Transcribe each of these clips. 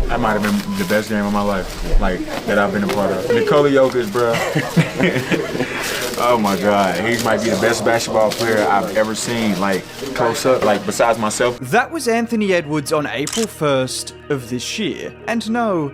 That might have been the best game of my life, like, that I've been a part of. Nikola Jokic, bro. Oh my God, he might be the best basketball player I've ever seen, like, close up, like, besides myself. That was Anthony Edwards on April 1st of this year. And no,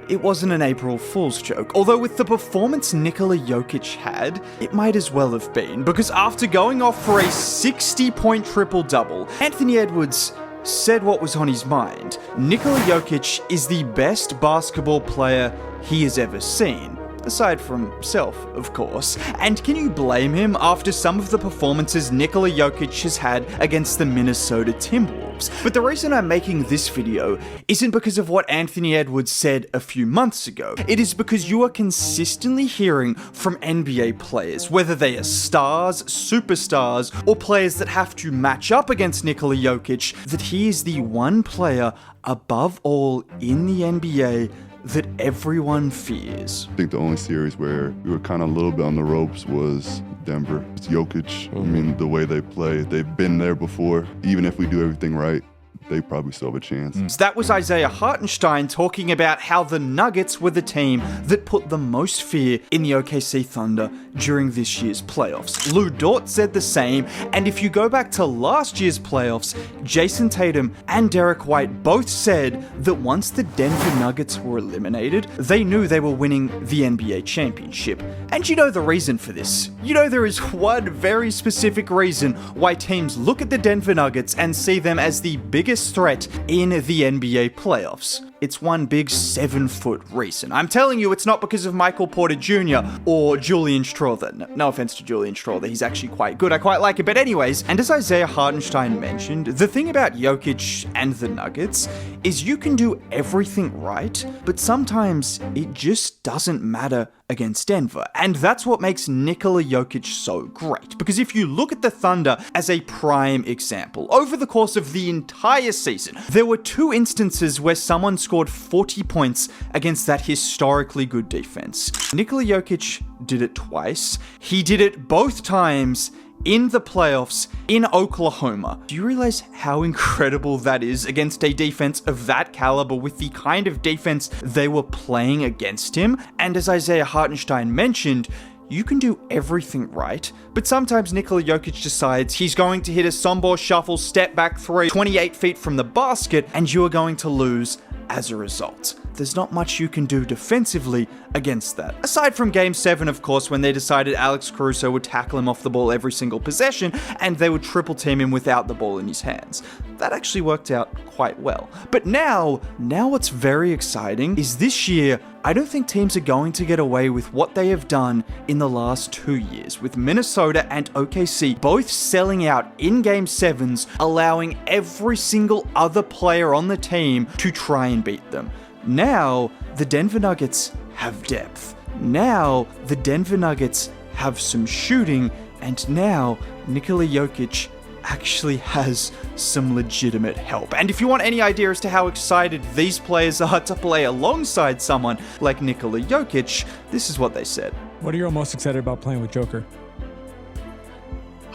it wasn't an April Fool's joke, although with the performance Nikola Jokic had, it might as well have been, because after going off for a 60-point triple-double, Anthony Edwards said what was on his mind. Nikola Jokic is the best basketball player he has ever seen. Aside from himself, of course. And can you blame him after some of the performances Nikola Jokic has had against the Minnesota Timberwolves? But the reason I'm making this video isn't because of what Anthony Edwards said a few months ago. It is because you are consistently hearing from NBA players, whether they are stars, superstars, or players that have to match up against Nikola Jokic, that he is the one player above all in the NBA that everyone fears. I think the only series where we were kind of a little bit on the ropes was Denver. It's Jokic. I mean, the way they play, they've been there before. Even if we do everything right, they probably still have a chance. That was Isaiah Hartenstein talking about how the Nuggets were the team that put the most fear in the OKC Thunder during this year's playoffs. Lou Dort said the same, and if you go back to last year's playoffs, Jason Tatum and Derek White both said that once the Denver Nuggets were eliminated, they knew they were winning the NBA championship. And you know the reason for this. You know there is one very specific reason why teams look at the Denver Nuggets and see them as the biggest threat in the NBA playoffs. It's one big 7-foot reason. I'm telling you, it's not because of Michael Porter Jr. or Julian Strawther. No offense to Julian Strawther, he's actually quite good. I quite like it. But anyways, and as Isaiah Hartenstein mentioned, the thing about Jokic and the Nuggets is you can do everything right, but sometimes it just doesn't matter against Denver. And that's what makes Nikola Jokic so great. Because if you look at the Thunder as a prime example, over the course of the entire season, there were 2 instances where someone scored 40 points against that historically good defense. Nikola Jokic did it twice. He did it both times in the playoffs in Oklahoma. Do you realize how incredible that is against a defense of that caliber with the kind of defense they were playing against him? And as Isaiah Hartenstein mentioned, you can do everything right, but sometimes Nikola Jokic decides he's going to hit a Sombor shuffle step back 3 28 feet from the basket, and you are going to lose as a result. There's not much you can do defensively against that. Aside from Game 7, of course, when they decided Alex Caruso would tackle him off the ball every single possession, and they would triple team him without the ball in his hands. That actually worked out quite well. But now what's very exciting is this year, I don't think teams are going to get away with what they have done in the last 2 years, with Minnesota and OKC both selling out in Game 7s, allowing every single other player on the team to try and beat them. Now, the Denver Nuggets have depth. Now, the Denver Nuggets have some shooting, and now Nikola Jokic actually has some legitimate help. And if you want any idea as to how excited these players are to play alongside someone like Nikola Jokic, this is what they said. What are you most excited about playing with Joker?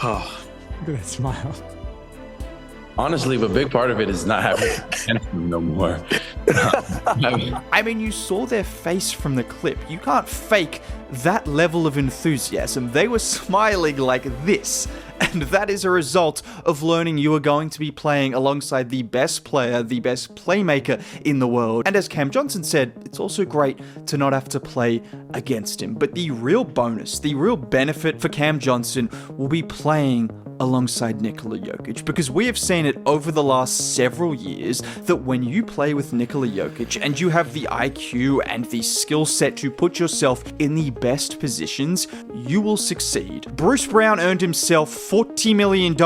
Oh, Look at that smile. honestly, a big part of it is not having him no more. I mean, you saw their face from the clip. You can't fake that level of enthusiasm. They were smiling like this. And that is a result of learning you are going to be playing alongside the best player, the best playmaker in the world. And as Cam Johnson said, it's also great to not have to play against him. But the real bonus, the real benefit for Cam Johnson will be playing alongside Nikola Jokic, because we have seen it over the last several years that when you play with Nikola Jokic and you have the IQ and the skill set to put yourself in the best positions, you will succeed. Bruce Brown earned himself $40 million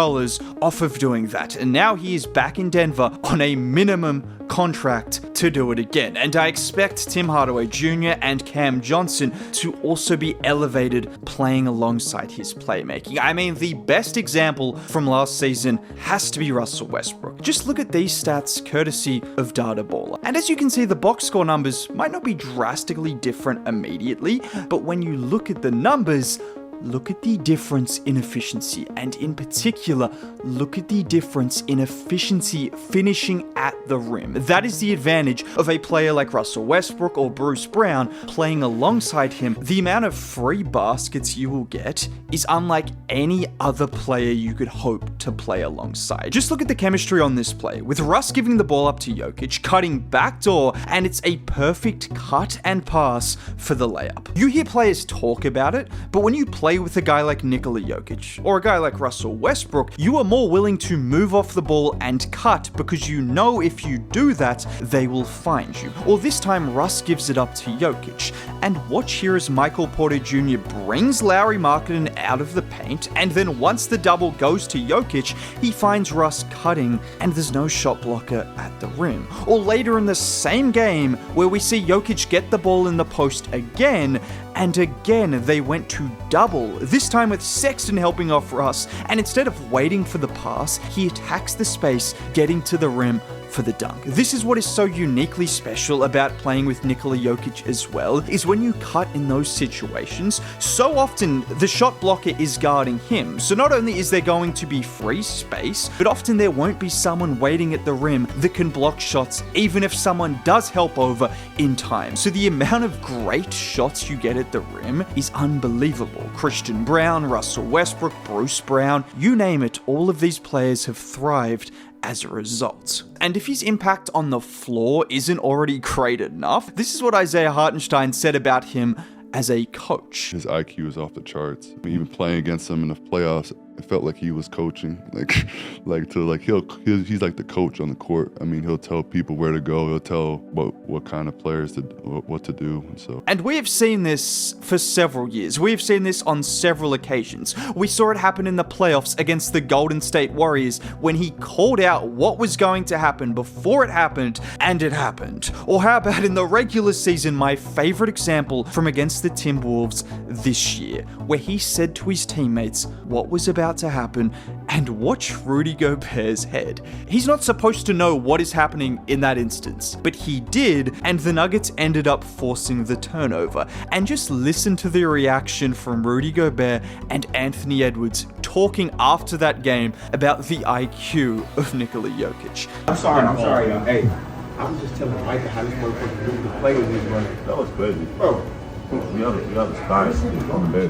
off of doing that, and now he is back in Denver on a minimum contract to do it again. And I expect Tim Hardaway Jr. and Cam Johnson to also be elevated playing alongside his playmaking. I mean, the best example from last season has to be Russell Westbrook. Just look at these stats courtesy of Data Baller. And as you can see, the box score numbers might not be drastically different immediately, but when you look at the numbers, look at the difference in efficiency, and in particular, look at the difference in efficiency finishing at the rim. That is the advantage of a player like Russell Westbrook or Bruce Brown playing alongside him. The amount of free baskets you will get is unlike any other player you could hope to play alongside. Just look at the chemistry on this play, with Russ giving the ball up to Jokic, cutting backdoor, and it's a perfect cut and pass for the layup. You hear players talk about it, but when you play with a guy like Nikola Jokic or a guy like Russell Westbrook, you are more willing to move off the ball and cut because you know if you do that, they will find you. Or this time, Russ gives it up to Jokic. And watch here as Michael Porter Jr. brings Lauri Markkanen out of the paint, and then once the double goes to Jokic, he finds Russ cutting, and there's no shot blocker at the rim. Or later in the same game, where we see Jokic get the ball in the post again, and again they went to double, this time with Sexton helping off Russ, and instead of waiting for the pass, he attacks the space, getting to the rim for the dunk. This is what is so uniquely special about playing with Nikola Jokic as well, is when you cut in those situations, so often the shot blocker is guarding him. So not only is there going to be free space, but often there won't be someone waiting at the rim that can block shots, even if someone does help over in time. So the amount of great shots you get at the rim is unbelievable. Christian Brown, Russell Westbrook, Bruce Brown, you name it, all of these players have thrived as a result. And if his impact on the floor isn't already great enough, this is what Isaiah Hartenstein said about him as a coach. His IQ is off the charts. Even playing against him in the playoffs, it felt like he was coaching. He's like the coach on the court. I mean, he'll tell people where to go. He'll tell what kind of players what to do. And we have seen this for several years. We have seen this on several occasions. We saw it happen in the playoffs against the Golden State Warriors when he called out what was going to happen before it happened, and it happened. Or how about in the regular season, my favorite example from against the Timberwolves this year, where he said to his teammates what was about to happen, and watch Rudy Gobert's head. He's not supposed to know what is happening in that instance, but he did, and the Nuggets ended up forcing the turnover. And just listen to the reaction from Rudy Gobert and Anthony Edwards talking after that game about the IQ of Nikola Jokic. I'm sorry, y'all. Hey, I was just telling Micah how this motherfucker do to play with these running. That was crazy. Bro. We have stars on the bed.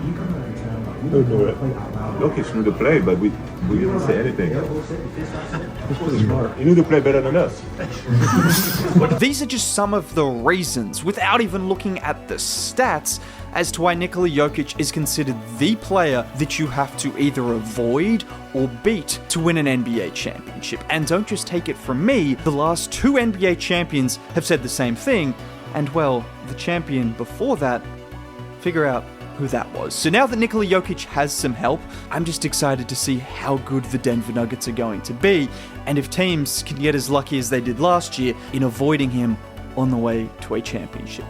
Who knew it? Jokic knew the play, but we didn't say anything. He knew the play better than us. These are just some of the reasons, without even looking at the stats, as to why Nikola Jokic is considered the player that you have to either avoid or beat to win an NBA championship. And don't just take it from me, the last two NBA champions have said the same thing, and well, the champion before that, figure out who that was. So now that Nikola Jokic has some help, I'm just excited to see how good the Denver Nuggets are going to be, and if teams can get as lucky as they did last year in avoiding him on the way to a championship.